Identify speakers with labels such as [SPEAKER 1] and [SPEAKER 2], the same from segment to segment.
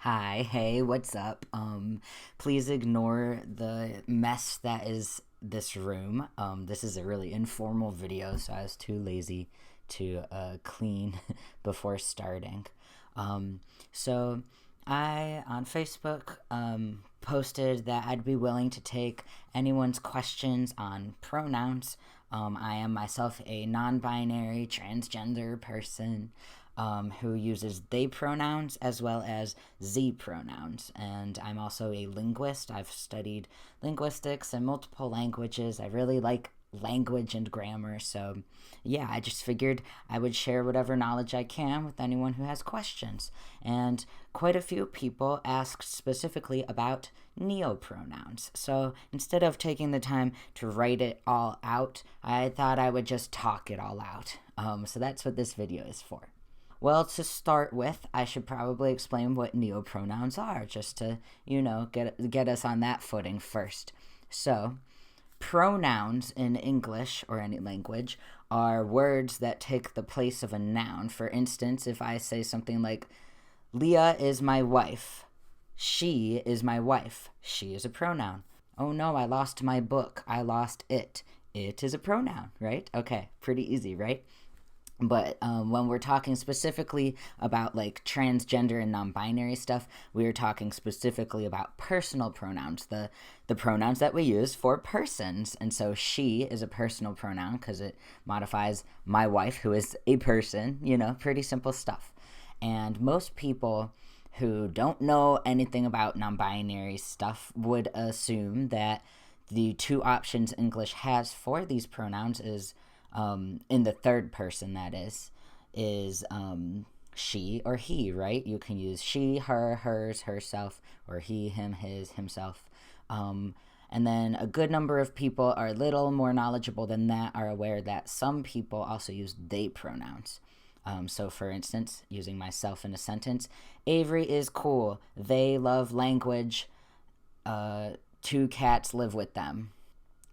[SPEAKER 1] Hi, hey, what's up? Please ignore the mess that is this room. This is a really informal video, so I was too lazy to clean before starting. So I on Facebook posted that I'd be willing to take anyone's questions on pronouns. I am myself a non-binary transgender person who uses they pronouns as well as z pronouns. And I'm also a linguist. I've studied linguistics and multiple languages. I really like language and grammar. So, yeah, I just figured I would share whatever knowledge I can with anyone who has questions. And quite a few people asked specifically about neopronouns. So instead of taking the time to write it all out, I thought I would just talk it all out. So that's what this video is for. Well, to start with, I should probably explain what neopronouns are, just to, get us on that footing first. So, pronouns in English or any language are words that take the place of a noun. For instance, if I say something like, Leah is my wife, she is my wife, she is a pronoun. Oh no, I lost my book, I lost it. It is a pronoun, right? Okay, pretty easy, right? But when we're talking specifically about like transgender and non-binary stuff, we are talking specifically about personal pronouns, the pronouns that we use for persons. And so she is a personal pronoun because it modifies my wife, who is a person. Pretty simple stuff. And most people who don't know anything about non-binary stuff would assume that the two options English has for these pronouns is in the third person, that is she or he, right? You can use she, her, hers, herself, or he, him, his, himself. And then a good number of people are a little more knowledgeable than that, are aware that some people also use they pronouns. So, for instance, using myself in a sentence, Avery is cool. They love language. Two cats live with them.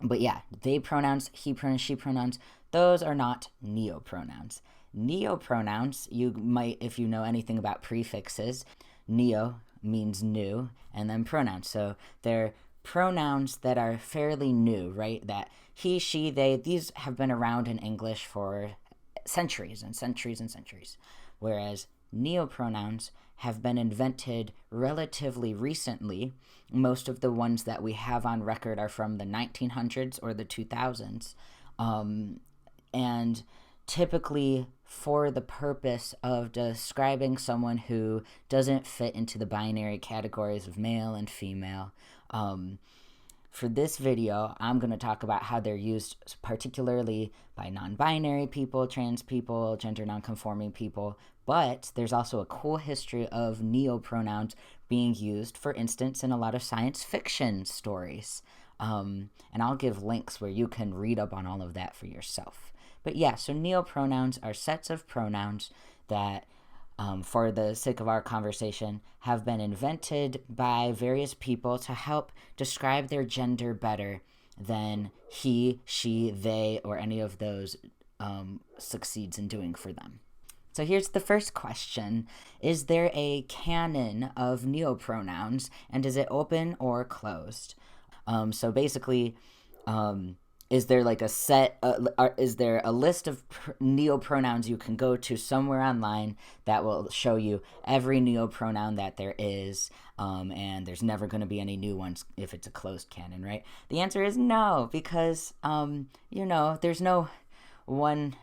[SPEAKER 1] But yeah, they pronouns, he pronouns, she pronouns, those are not neopronouns. Neopronouns, you might, if you know anything about prefixes, neo means new, and then pronouns. So they're pronouns that are fairly new, right? That he, she, they, these have been around in English for centuries and centuries and centuries. Whereas neopronouns have been invented relatively recently. Most of the ones that we have on record are from the 1900s or the 2000s. And typically for the purpose of describing someone who doesn't fit into the binary categories of male and female. For this video, I'm going to talk about how they're used particularly by non-binary people, trans people, gender non-conforming people, but there's also a cool history of neopronouns being used, for instance, in a lot of science fiction stories. And I'll give links where you can read up on all of that for yourself. But yeah, so neopronouns are sets of pronouns that for the sake of our conversation, have been invented by various people to help describe their gender better than he, she, they, or any of those succeeds in doing for them. So here's the first question. Is there a canon of neopronouns, and is it open or closed? So basically, is there like a set, is there a list of neopronouns you can go to somewhere online that will show you every neopronoun that there is, and there's never going to be any new ones if it's a closed canon, right? The answer is no, because, there's no one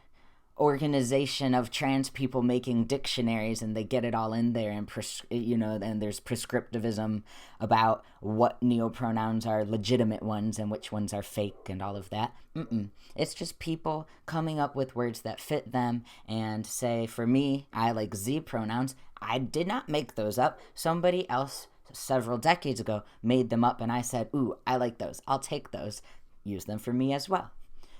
[SPEAKER 1] organization of trans people making dictionaries and they get it all in there, and and there's prescriptivism about what neopronouns are legitimate ones and which ones are fake and all of that. It's just people coming up with words that fit them. And say, for me, I like z pronouns. I did not make those up. Somebody else several decades ago made them up, and I said, ooh, I like those, I'll take those, use them for me as well.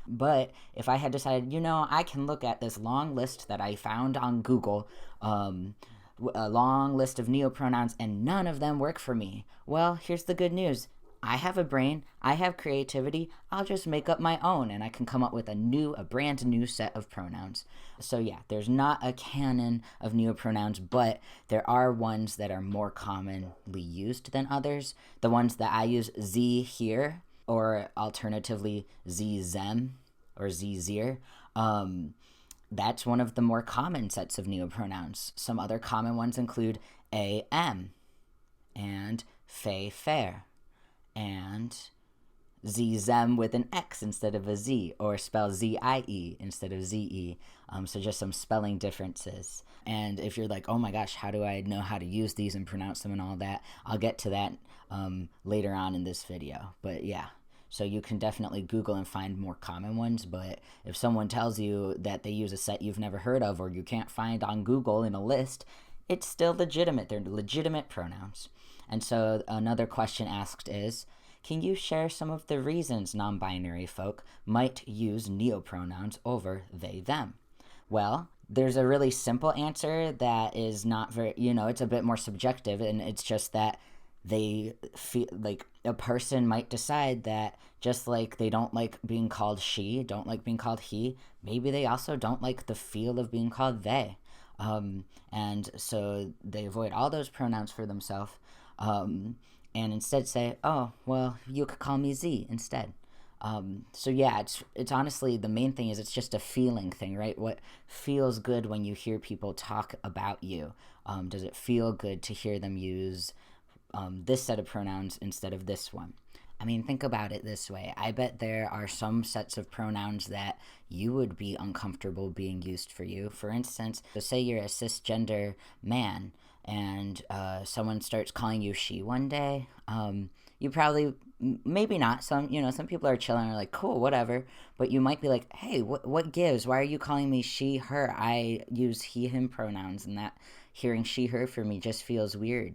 [SPEAKER 1] But if I had decided, I can look at this long list that I found on Google, a long list of neopronouns, and none of them work for me. Well, here's the good news. I have a brain, I have creativity, I'll just make up my own and I can come up with a brand new set of pronouns. So yeah, there's not a canon of neopronouns, but there are ones that are more commonly used than others. The ones that I use, Z here, or alternatively Z them or Z zir. That's one of the more common sets of neopronouns. Some other common ones include am and fey fair and zem with an X instead of a Z, or spell ZIE instead of ZE. So just some spelling differences. And if you're like, oh my gosh, how do I know how to use these and pronounce them and all that? I'll get to that later on in this video. But yeah, so you can definitely Google and find more common ones. But if someone tells you that they use a set you've never heard of or you can't find on Google in a list, it's still legitimate. They're legitimate pronouns. And so another question asked is, can you share some of the reasons non-binary folk might use neopronouns over they, them? Well, there's a really simple answer that is not very, it's a bit more subjective, and it's just that they feel like a person might decide that just like they don't like being called she, don't like being called he, maybe they also don't like the feel of being called they. And so they avoid all those pronouns for themselves, and instead say, oh, well, you could call me Z instead. So yeah, it's honestly, the main thing is it's just a feeling thing, right? What feels good when you hear people talk about you? Does it feel good to hear them use this set of pronouns instead of this one? I mean, think about it this way. I bet there are some sets of pronouns that you would be uncomfortable being used for you. For instance, so say you're a cisgender man and someone starts calling you she one day. You probably, maybe not. Some people are chilling and are like, cool, whatever. But you might be like, hey, what gives? Why are you calling me she, her? I use he, him pronouns, and that hearing she, her for me just feels weird.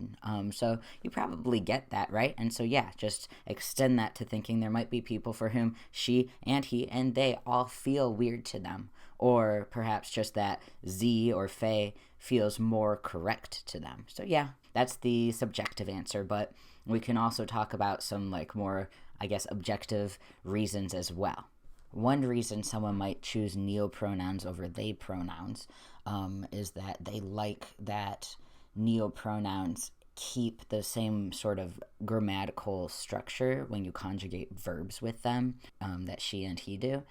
[SPEAKER 1] So you probably get that, right? And so yeah, just extend that to thinking there might be people for whom she and he and they all feel weird to them. Or perhaps just that Z or Faye feels more correct to them. So yeah, that's the subjective answer, but we can also talk about some more, I guess, objective reasons as well. One reason someone might choose neopronouns over they pronouns is that they like that neopronouns keep the same sort of grammatical structure when you conjugate verbs with them that she and he do.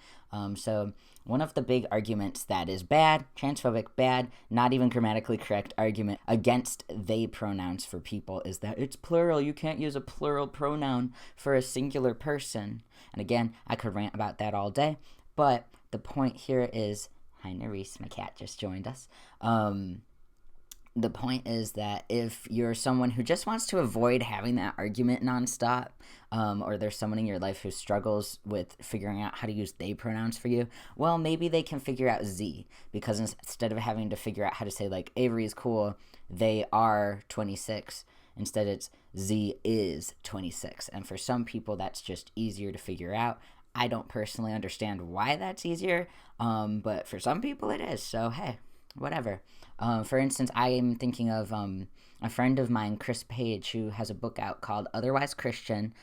[SPEAKER 1] So one of the big arguments that is bad, transphobic, bad, not even grammatically correct argument against they pronouns for people is that it's plural. You can't use a plural pronoun for a singular person. And again, I could rant about that all day, but the point here is, hi Nerese, my cat just joined us. The point is that if you're someone who just wants to avoid having that argument nonstop, or there's someone in your life who struggles with figuring out how to use they pronouns for you, well, maybe they can figure out Z, because instead of having to figure out how to say Avery's cool, they are 26, instead it's Z is 26. And for some people, that's just easier to figure out. I don't personally understand why that's easier, but for some people it is. So hey, whatever. For instance, I am thinking of a friend of mine, Chris Page, who has a book out called Otherwise Christian.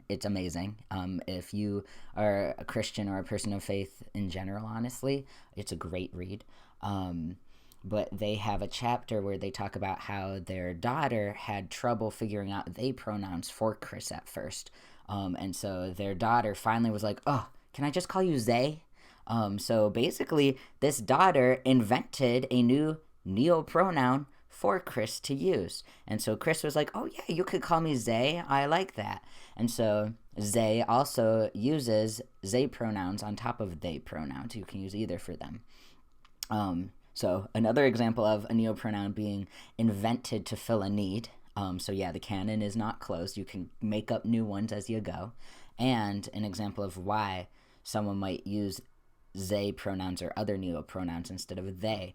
[SPEAKER 1] It's amazing. If you are a Christian or a person of faith in general, honestly, it's a great read. But they have a chapter where they talk about how their daughter had trouble figuring out they pronouns for Chris at first. And so their daughter finally was like, oh, can I just call you Zay? So basically, this daughter invented a new neopronoun for Chris to use. And so Chris was like, oh yeah, you could call me Zay. I like that. And so Zay also uses Zay pronouns on top of they pronouns. You can use either for them. So another example of a neopronoun being invented to fill a need. So yeah, the canon is not closed. You can make up new ones as you go. And an example of why someone might use they pronouns or other neopronouns instead of they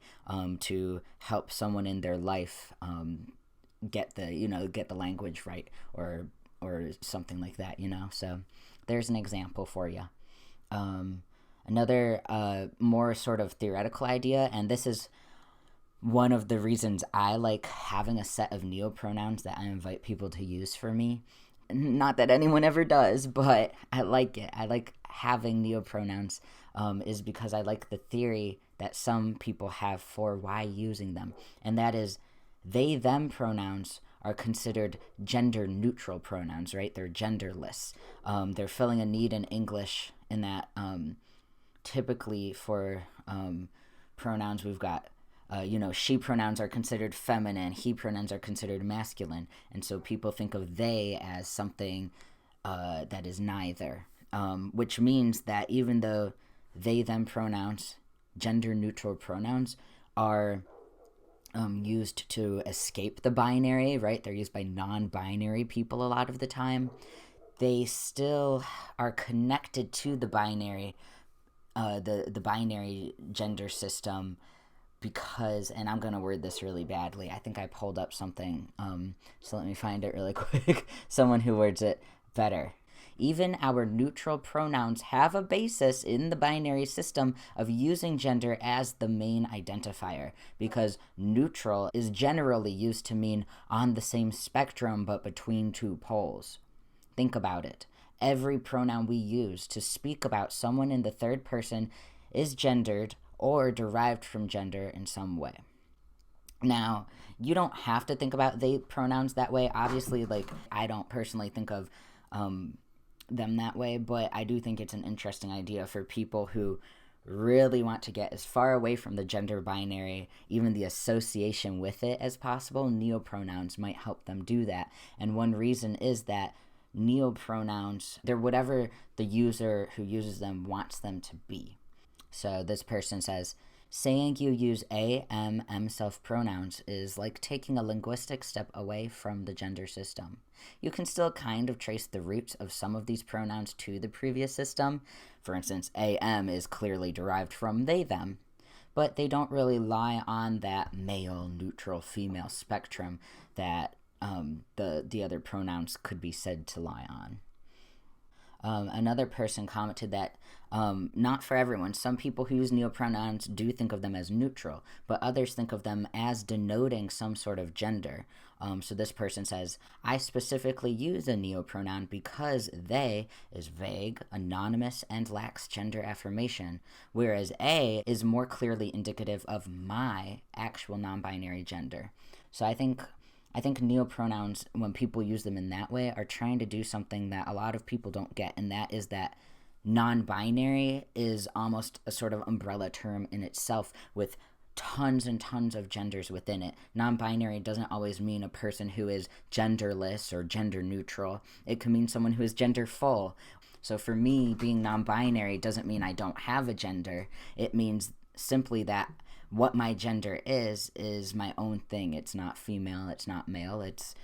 [SPEAKER 1] to help someone in their life get the language right or something like that, So there's an example for you. Another more sort of theoretical idea, and this is one of the reasons I like having a set of neopronouns that I invite people to use for me. Not that anyone ever does, but I like it. I like having neopronouns, is because I like the theory that some people have for why using them, and that is they them pronouns are considered gender neutral pronouns, right? They're genderless. They're filling a need in English in that typically for pronouns we've got she pronouns are considered feminine, he pronouns are considered masculine, and so people think of they as something that is neither, which means that even though they them pronouns, gender neutral pronouns, are used to escape the binary, right? They're used by non-binary people a lot of the time. They still are connected to the binary, the binary gender system, because, and I'm going to word this really badly. I think I pulled up something, so let me find it really quick. Someone who words it better. Even our neutral pronouns have a basis in the binary system of using gender as the main identifier, because neutral is generally used to mean on the same spectrum but between two poles. Think about it. Every pronoun we use to speak about someone in the third person is gendered or derived from gender in some way. Now, you don't have to think about they pronouns that way. Obviously, like, I don't personally think of them that way, but I do think it's an interesting idea for people who really want to get as far away from the gender binary, even the association with it, as possible. Neopronouns might help them do that. And one reason is that neopronouns, they're whatever the user who uses them wants them to be. So this person says, saying you use am self pronouns is like taking a linguistic step away from the gender system. You can still kind of trace the roots of some of these pronouns to the previous system. For instance, am is clearly derived from they them, but they don't really lie on that male, neutral, female spectrum that the other pronouns could be said to lie on. Another person commented that not for everyone. Some people who use neopronouns do think of them as neutral, but others think of them as denoting some sort of gender. So this person says, I specifically use a neopronoun because they is vague, anonymous, and lacks gender affirmation, whereas a is more clearly indicative of my actual non-binary gender. So I think neopronouns, when people use them in that way, are trying to do something that a lot of people don't get, and that is that non-binary is almost a sort of umbrella term in itself with tons and tons of genders within it. Non-binary doesn't always mean a person who is genderless or gender neutral. It can mean someone who is gender full. So for me, being non-binary doesn't mean I don't have a gender. It means simply that what my gender is my own thing. It's not female, it's not male, it's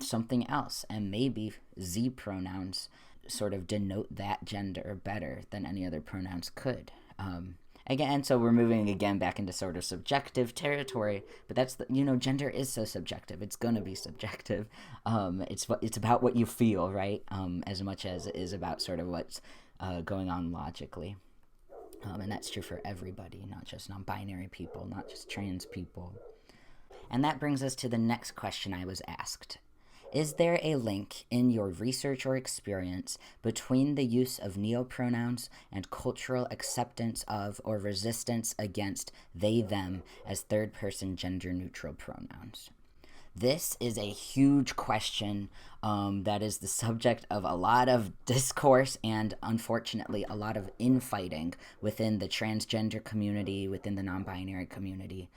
[SPEAKER 1] something else. And maybe Z pronouns sort of denote that gender better than any other pronouns could. Again, so we're moving again back into sort of subjective territory, but that's gender is so subjective. It's gonna be subjective. It's about what you feel, right? As much as it is about sort of what's going on logically. And that's true for everybody, not just non-binary people, not just trans people. And that brings us to the next question I was asked. Is there a link in your research or experience between the use of neopronouns and cultural acceptance of or resistance against they, them as third-person gender-neutral pronouns? This is a huge question that is the subject of a lot of discourse and, unfortunately, a lot of infighting within the transgender community, within the non-binary community.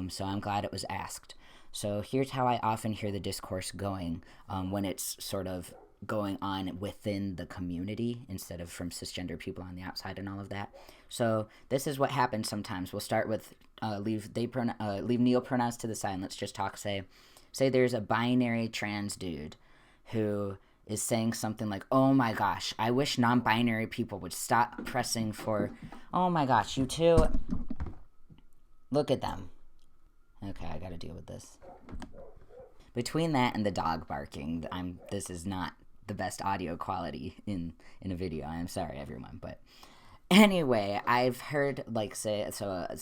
[SPEAKER 1] So I'm glad it was asked. So here's how I often hear the discourse going when it's sort of going on within the community instead of from cisgender people on the outside and all of that. So this is what happens sometimes. We'll start with leave neopronouns to the side. Let's just talk, say there's a binary trans dude who is saying something like, oh my gosh, I wish non-binary people would stop pressing for, oh my gosh, you two, look at them. Okay, I gotta deal with this. Between that and the dog barking, this is not the best audio quality in a video. I'm sorry, everyone, but anyway, I've heard, say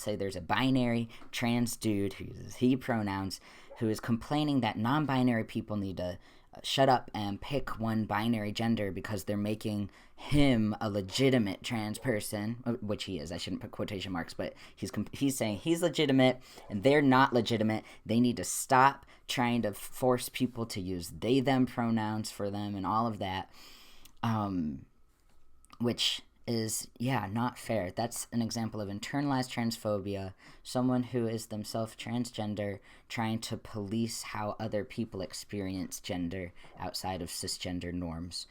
[SPEAKER 1] there's a binary trans dude who uses he pronouns who is complaining that non-binary people need to shut up and pick one binary gender because they're making him a legitimate trans person, which he is. I shouldn't put quotation marks, but he's saying he's legitimate and they're not legitimate. They need to stop trying to force people to use they them pronouns for them and all of that, which is, not fair. That's an example of internalized transphobia, someone who is themselves transgender trying to police how other people experience gender outside of cisgender norms.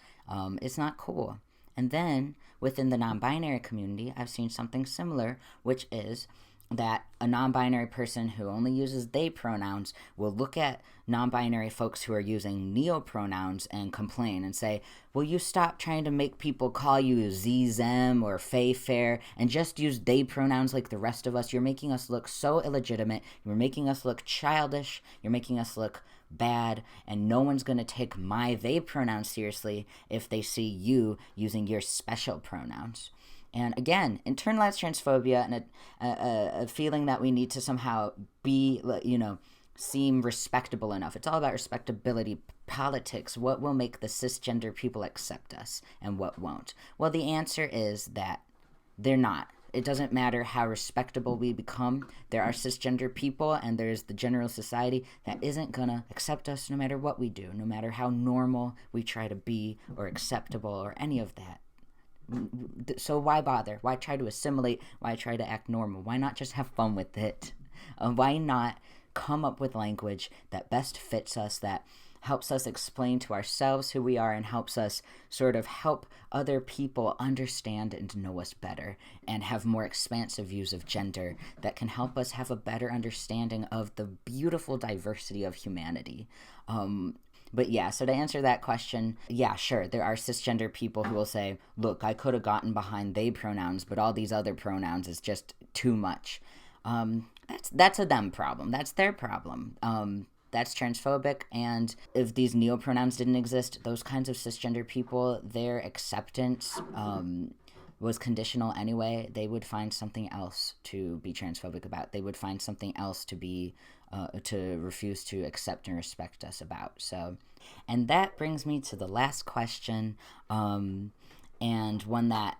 [SPEAKER 1] It's not cool. And then within the non-binary community, I've seen something similar, which is that a non-binary person who only uses they pronouns will look at non-binary folks who are using neopronouns and complain and say, will you stop trying to make people call you Z, them, or fey, fair, and just use they pronouns like the rest of us? You're making us look so illegitimate. You're making us look childish. You're making us look bad, and no one's going to take my they pronouns seriously if they see you using your special pronouns. And again, internalized transphobia and a feeling that we need to somehow be, seem respectable enough. It's all about respectability politics. What will make the cisgender people accept us and what won't? Well, the answer is that they're not. It doesn't matter how respectable we become. There are cisgender people and there's the general society that isn't going to accept us no matter what we do, no matter how normal we try to be or acceptable or any of that. So why bother? Why try to assimilate? Why try to act normal? Why not just have fun with it? Why not come up with language that best fits us, that helps us explain to ourselves who we are and helps us sort of help other people understand and know us better and have more expansive views of gender that can help us have a better understanding of the beautiful diversity of humanity. But yeah, so to answer that question, yeah, sure, there are cisgender people who will say, look, I could have gotten behind they pronouns, but all these other pronouns is just too much. That's a them problem. That's their problem. That's transphobic, and if these neopronouns didn't exist, those kinds of cisgender people, their acceptance was conditional anyway. They would find something else to be transphobic about. They would find something else to be to refuse to accept and respect us about. So, and that brings me to the last question, and one that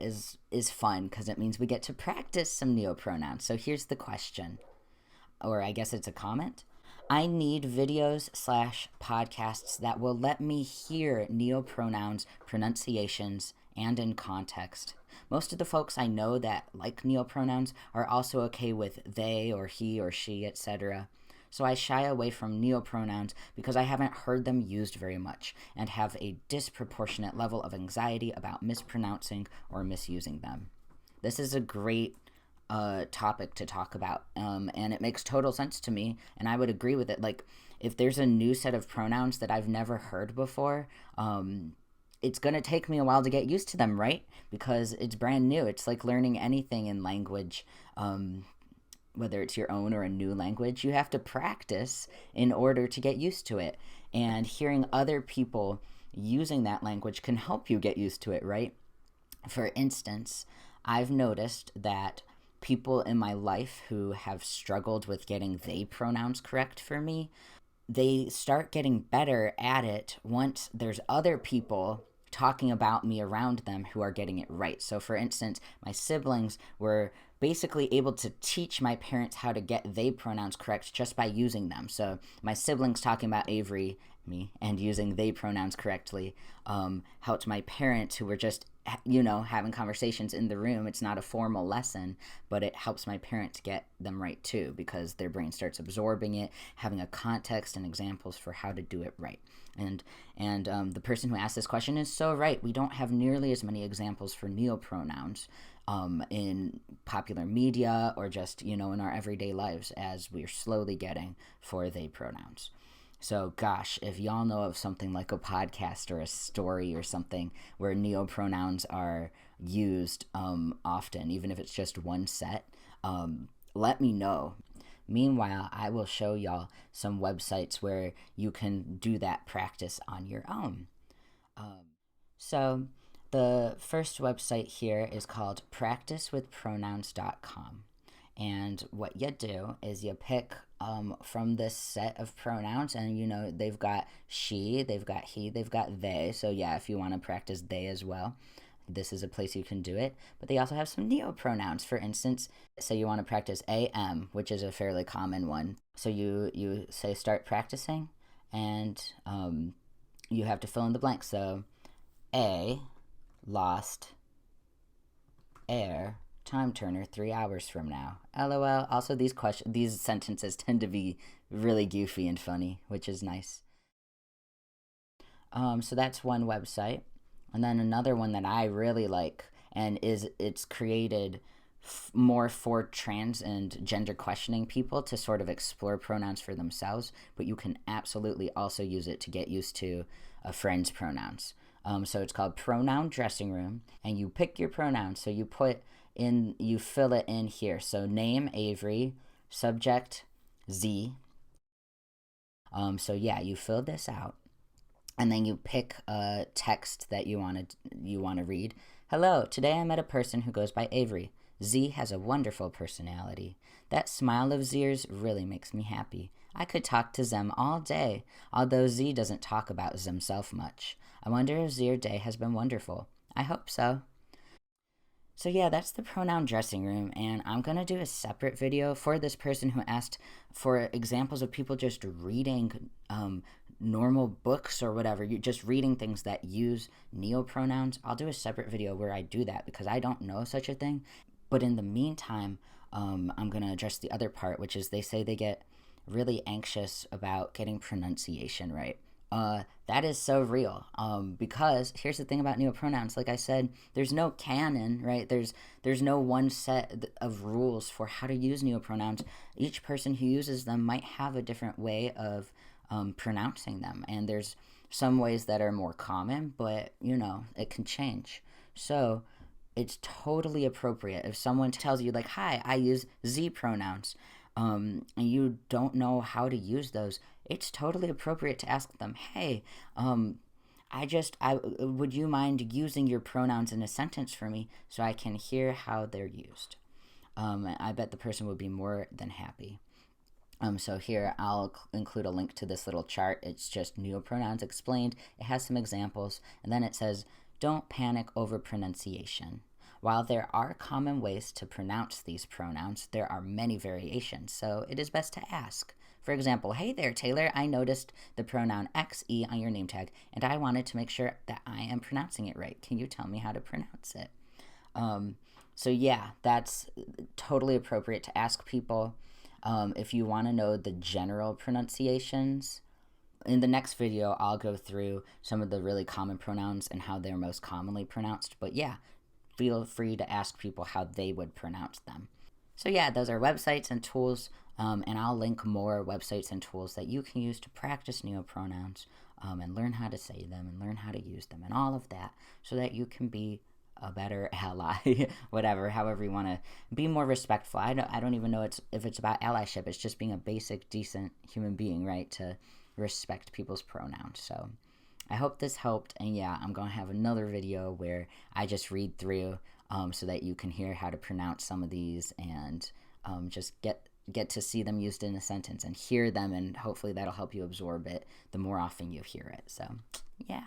[SPEAKER 1] is fun because it means we get to practice some neopronouns. So here's the question, or I guess it's a comment. I need videos/podcasts that will let me hear neopronouns, pronunciations, and in context. Most of the folks I know that like neopronouns are also okay with they or he or she, etc. So I shy away from neopronouns because I haven't heard them used very much and have a disproportionate level of anxiety about mispronouncing or misusing them. This is a great topic to talk about, and it makes total sense to me, and I would agree with it. Like, if there's a new set of pronouns that I've never heard before, it's going to take me a while to get used to them, right? Because it's brand new. It's like learning anything in language, whether it's your own or a new language. You have to practice in order to get used to it. And hearing other people using that language can help you get used to it, right? For instance, I've noticed that people in my life who have struggled with getting they pronouns correct for me, they start getting better at it once there's other people talking about me around them who are getting it right. So for instance, my siblings were basically able to teach my parents how to get they pronouns correct just by using them. So my siblings talking about Avery, me, and using they pronouns correctly helped my parents who were just having conversations in the room. It's not a formal lesson, but it helps my parents get them right too, because their brain starts absorbing it, having a context and examples for how to do it right. And the person who asked this question is so right. We don't have nearly as many examples for neopronouns in popular media or just, in our everyday lives as we're slowly getting for they pronouns. So, gosh, if y'all know of something like a podcast or a story or something where neopronouns are used often, even if it's just one set, let me know. Meanwhile, I will show y'all some websites where you can do that practice on your own. So, the first website here is called practicewithpronouns.com. And what you do is you pick from this set of pronouns, and you know they've got she, they've got he, they've got they. So yeah, if you want to practice they as well, this is a place you can do it. But they also have some neopronouns. For instance, say you want to practice am, which is a fairly common one. So you say start practicing, and you have to fill in the blank. So a lost air time turner 3 hours from now. LOL. Also, these sentences tend to be really goofy and funny, which is nice. So that's one website, and then another one that I really like, and it's created more for trans and gender questioning people to sort of explore pronouns for themselves, but you can absolutely also use it to get used to a friend's pronouns. So it's called Pronoun Dressing Room, and you pick your pronouns. So you fill it in here. So name Avery, subject Z. So yeah, you fill this out, and then you pick a text that you want to read. Hello, today I met a person who goes by Avery. Z has a wonderful personality. That smile of Z's really makes me happy. I could talk to Zem all day, although Z doesn't talk about Zemself much. I wonder if Z's day has been wonderful. I hope so. So yeah, that's the pronoun dressing room, and I'm going to do a separate video for this person who asked for examples of people just reading normal books or whatever, you just reading things that use neopronouns. I'll do a separate video where I do that because I don't know such a thing. But in the meantime, I'm going to address the other part, which is they say they get really anxious about getting pronunciation right. That is so real. Because here's the thing about neopronouns. Like I said, there's no canon, right? There's no one set of rules for how to use neopronouns. Each person who uses them might have a different way of pronouncing them, and there's some ways that are more common, but you know, it can change. So it's totally appropriate if someone tells you like, "Hi, I use Z pronouns," and you don't know how to use those. It's totally appropriate to ask them, "Hey, I would you mind using your pronouns in a sentence for me so I can hear how they're used?" I bet the person would be more than happy. So here I'll include a link to this little chart. It's just neopronouns explained. It has some examples, and then it says, "Don't panic over pronunciation. While there are common ways to pronounce these pronouns, there are many variations, so it is best to ask. For example, hey there, Taylor, I noticed the pronoun XE on your name tag, and I wanted to make sure that I am pronouncing it right. Can you tell me how to pronounce it?" So yeah, that's totally appropriate to ask people. If you want to know the general pronunciations, in the next video, I'll go through some of the really common pronouns and how they're most commonly pronounced. But yeah, feel free to ask people how they would pronounce them. So yeah, those are websites and tools, and I'll link more websites and tools that you can use to practice neopronouns and learn how to say them and learn how to use them and all of that so that you can be a better ally, whatever, however you want to be more respectful. I don't even know if it's about allyship. It's just being a basic, decent human being, right? To respect people's pronouns. So I hope this helped. And yeah, I'm going to have another video where I just read through so that you can hear how to pronounce some of these and just get to see them used in a sentence and hear them. And hopefully that'll help you absorb it the more often you hear it. So yeah.